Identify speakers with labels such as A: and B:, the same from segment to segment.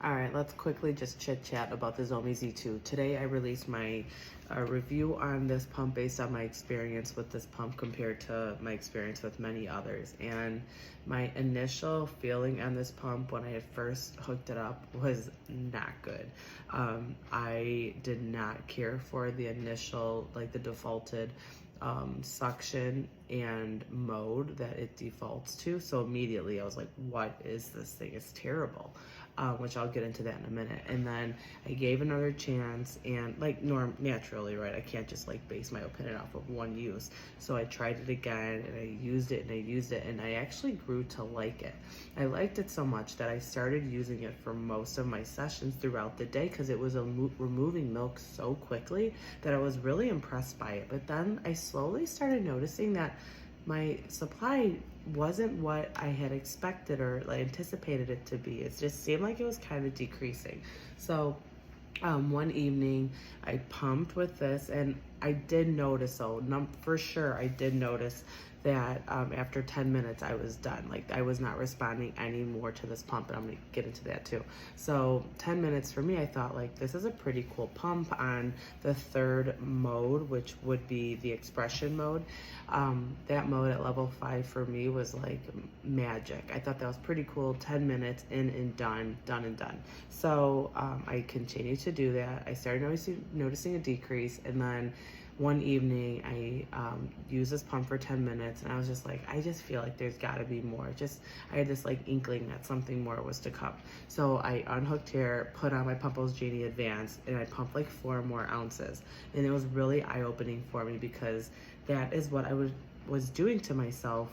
A: All right, let's quickly just chit chat about the Zomee Z2. Today I released my review on this pump based on my experience with this pump compared to my experience with many others. And my initial feeling on this pump when I had first hooked it up was not good. I did not care for the initial, like the defaulted suction and mode that it defaults to. So immediately I was like, what is this thing? It's terrible. Which I'll get into that in a minute. And then I gave another chance, and like naturally, right? I can't just like base my opinion off of one use. So I tried it again, and I used it, and I used it, and I actually grew to like it. I liked it so much that I started using it for most of my sessions throughout the day because it was removing milk so quickly that I was really impressed by it. But then I slowly started noticing that my supply wasn't what I had expected or like anticipated it to be. It just seemed like it was kind of decreasing. So one evening I pumped with this, and I did notice, so for sure I did notice that after 10 minutes I was done. Like I was not responding anymore to this pump, and I'm gonna get into that too. So 10 minutes for me, I thought like this is a pretty cool pump on the third mode, which would be the expression mode. That mode at level 5 for me was like magic. I thought that was pretty cool. 10 minutes in and done and done. So I continued to do that. I started noticing a decrease, and then one evening I used this pump for 10 minutes, and I was just like, I just feel like there's gotta be more. I had this like inkling that something more was to come. So I unhooked here, put on my Pumples Genie Advanced, and I pumped like 4 more ounces. And it was really eye-opening for me because that is what I was doing to myself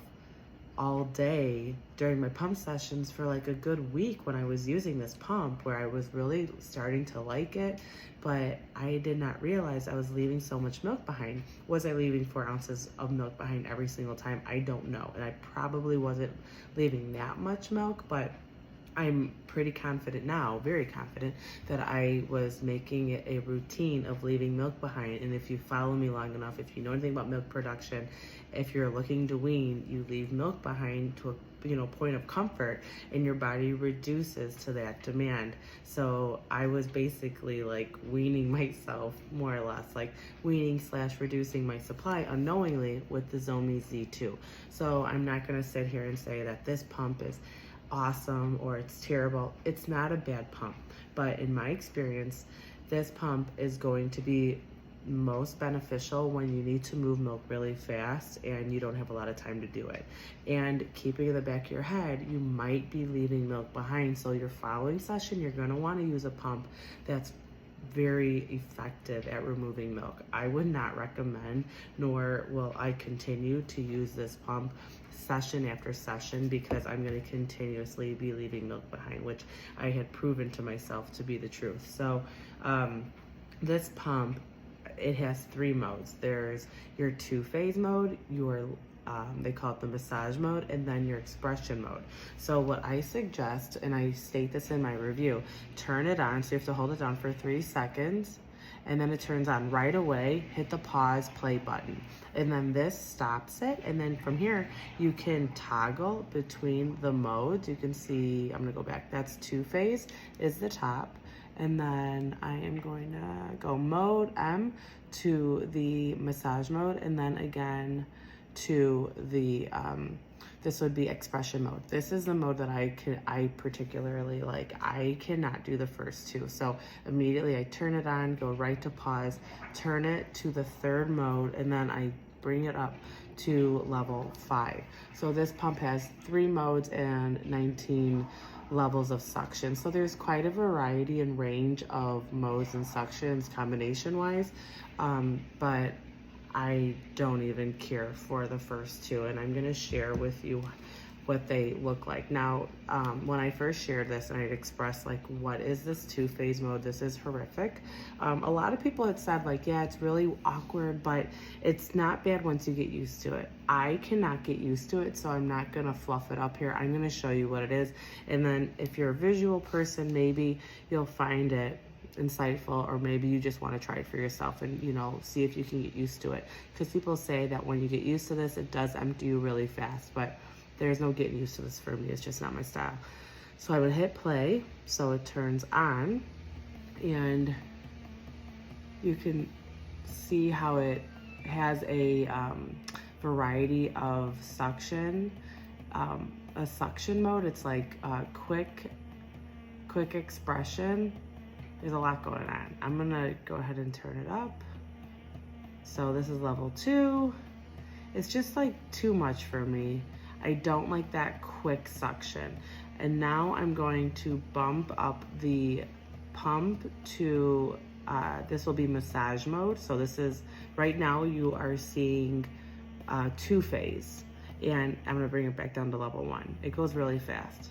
A: all day during my pump sessions for like a good week when I was using this pump, where I was really starting to like it, but I did not realize I was leaving so much milk behind. Was I leaving 4 ounces of milk behind every single time? I don't know. And I probably wasn't leaving that much milk, but I'm pretty confident now, very confident, that I was making it a routine of leaving milk behind. And if you follow me long enough, if you know anything about milk production, if you're looking to wean, you leave milk behind to a point of comfort, and your body reduces to that demand. So I was basically like weaning myself, more or less, like weaning / reducing my supply unknowingly with the Zomee Z2. So I'm not gonna sit here and say that this pump is awesome or it's terrible. It's not a bad pump, but in my experience, this pump is going to be most beneficial when you need to move milk really fast and you don't have a lot of time to do it. And keeping in the back of your head, you might be leaving milk behind. So your following session, you're going to want to use a pump that's very effective at removing milk. I would not recommend, nor will I continue to use this pump session after session, because I'm going to continuously be leaving milk behind, which I had proven to myself to be the truth. So this pump, it has 3 modes. There's your 2-phase mode, your they call it the massage mode, and then your expression mode. So what I suggest, and I state this in my review, turn it on. So you have to hold it down for 3 seconds, and then it turns on right away. Hit the pause play button, and then this stops it. And then from here you can toggle between the modes. You can see, I'm gonna go back, that's 2-phase is the top, and then I am going to go mode M to the massage mode, and then again to the this would be expression mode. This is the mode that I particularly like. I cannot do the first 2. So immediately I turn it on, go right to pause, turn it to the 3rd mode, and then I bring it up to level 5. So this pump has 3 modes and 19 levels of suction. So there's quite a variety and range of modes and suctions combination wise, but I don't even care for the first 2, and I'm gonna share with you what they look like. Now, when I first shared this and I'd expressed like, what is this 2-phase mode? This is horrific. A lot of people had said like, yeah, it's really awkward, but it's not bad once you get used to it. I cannot get used to it, so I'm not gonna fluff it up here. I'm gonna show you what it is. And then if you're a visual person, maybe you'll find it insightful, or maybe you just want to try it for yourself and see if you can get used to it, because people say that when you get used to this, it does empty you really fast, but there's no getting used to this for me. It's just not my style. So I would hit play, so it turns on, and you can see how it has a variety of suction, a suction mode. It's like quick expression. There's a lot going on. I'm gonna go ahead and turn it up. So this is level 2. It's just like too much for me. I don't like that quick suction. And now I'm going to bump up the pump to, this will be massage mode. So this is, right now you are seeing 2-phase. And I'm gonna bring it back down to level 1. It goes really fast.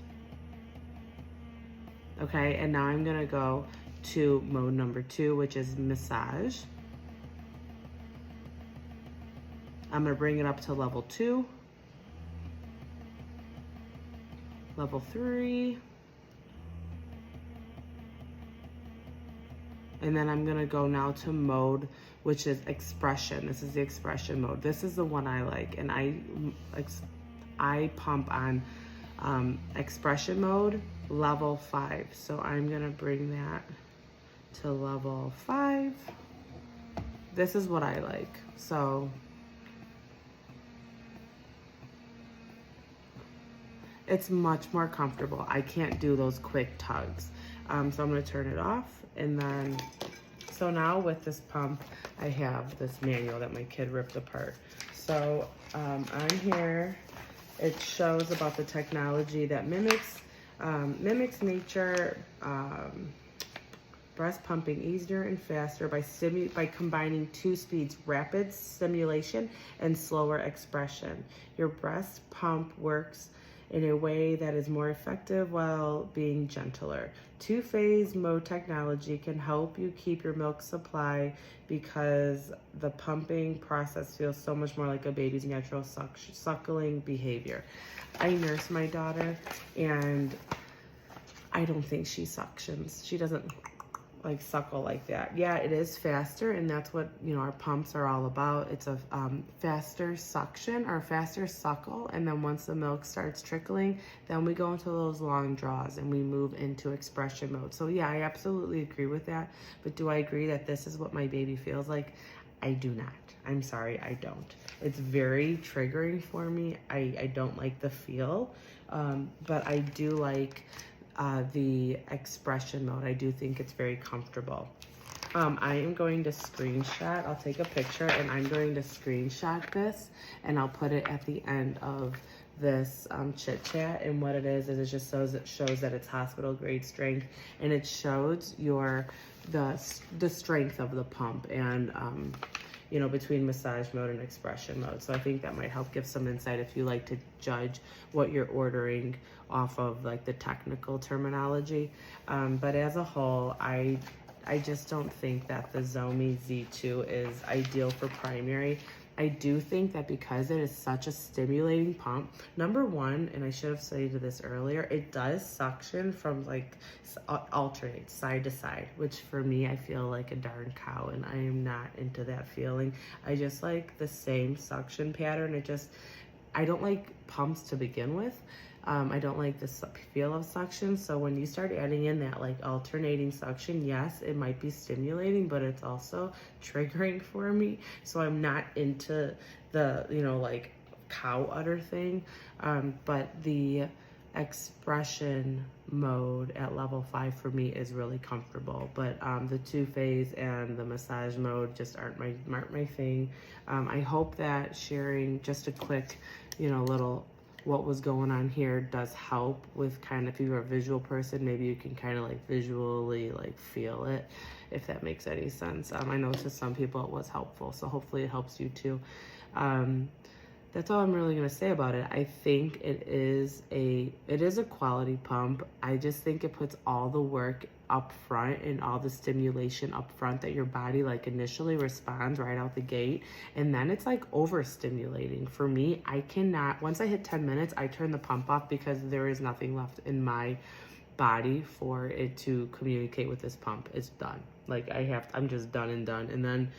A: Okay, and now I'm gonna go to mode number 2, which is massage. I'm gonna bring it up to level 2, level 3, and then I'm gonna go now to mode, which is expression. This is the expression mode. This is the one I like, and I pump on expression mode, level 5. So I'm gonna bring that to level 5. This is what I like. So it's much more comfortable. I can't do those quick tugs. So I'm gonna turn it off, and then, so now with this pump, I have this manual that my kid ripped apart. So on here, it shows about the technology that mimics nature, breast pumping easier and faster by combining 2 speeds, rapid stimulation and slower expression. Your breast pump works in a way that is more effective while being gentler. 2-phase mode technology can help you keep your milk supply because the pumping process feels so much more like a baby's natural suckling behavior. I nurse my daughter, and I don't think she suctions. She doesn't like suckle like that. Yeah, it is faster, and that's what, you know, our pumps are all about. It's a faster suction or faster suckle, and then once the milk starts trickling, then we go into those long draws and we move into expression mode. So yeah, I absolutely agree with that. But do I agree that this is what my baby feels like? I do not. I'm sorry, I don't. It's very triggering for me. I don't like the feel, but I do like the expression mode. I do think it's very comfortable. I am going to screenshot, I'll take a picture, and I'm going to screenshot this, and I'll put it at the end of this chit chat. And what it is it just shows that it's hospital grade strength, and it shows the strength of the pump, and you know, between massage mode and expression mode. So I think that might help give some insight if you like to judge what you're ordering off of like the technical terminology. But as a whole, I just don't think that the Zomee Z2 is ideal for primary. I do think that because it is such a stimulating pump, number one, and I should have stated this earlier, it does suction from like alternate side to side, which for me, I feel like a darn cow, and I am not into that feeling. I just like the same suction pattern. I don't like pumps to begin with. I don't like the feel of suction. So when you start adding in that like alternating suction, yes, it might be stimulating, but it's also triggering for me. So I'm not into the, you know, like cow udder thing. But the expression mode at level 5 for me is really comfortable. But the 2-phase and the massage mode just aren't my thing. I hope that sharing just a quick, you know, little what was going on here does help with kind of, if you're a visual person, maybe you can kind of like visually like feel it, if that makes any sense. I know to some people it was helpful, so hopefully it helps you too. That's all I'm really gonna say about it. I think it is a quality pump. I just think it puts all the work up front and all the stimulation up front that your body like initially responds right out the gate, and then it's like overstimulating. For me, I cannot, once I hit 10 minutes, I turn the pump off because there is nothing left in my body for it to communicate with this pump. It's done. Like I'm just done. And then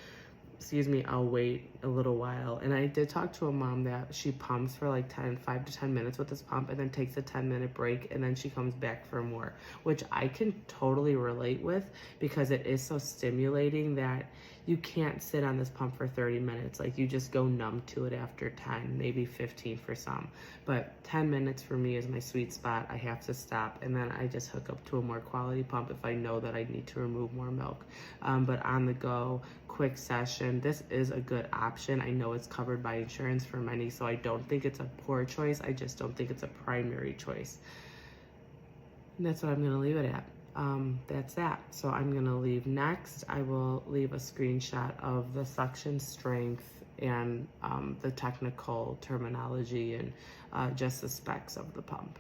A: excuse me, I'll wait a little while. And I did talk to a mom that she pumps for like 5 to 10 minutes with this pump and then takes a 10-minute break and then she comes back for more, which I can totally relate with because it is so stimulating that you can't sit on this pump for 30 minutes. Like you just go numb to it after 10, maybe 15 for some. But 10 minutes for me is my sweet spot. I have to stop and then I just hook up to a more quality pump if I know that I need to remove more milk. But on the go, quick session, this is a good option. I know it's covered by insurance for many, so I don't think it's a poor choice. I just don't think it's a primary choice. And that's what I'm gonna leave it at. That's that. So I'm gonna leave next. I will leave a screenshot of the suction strength and the technical terminology and just the specs of the pump.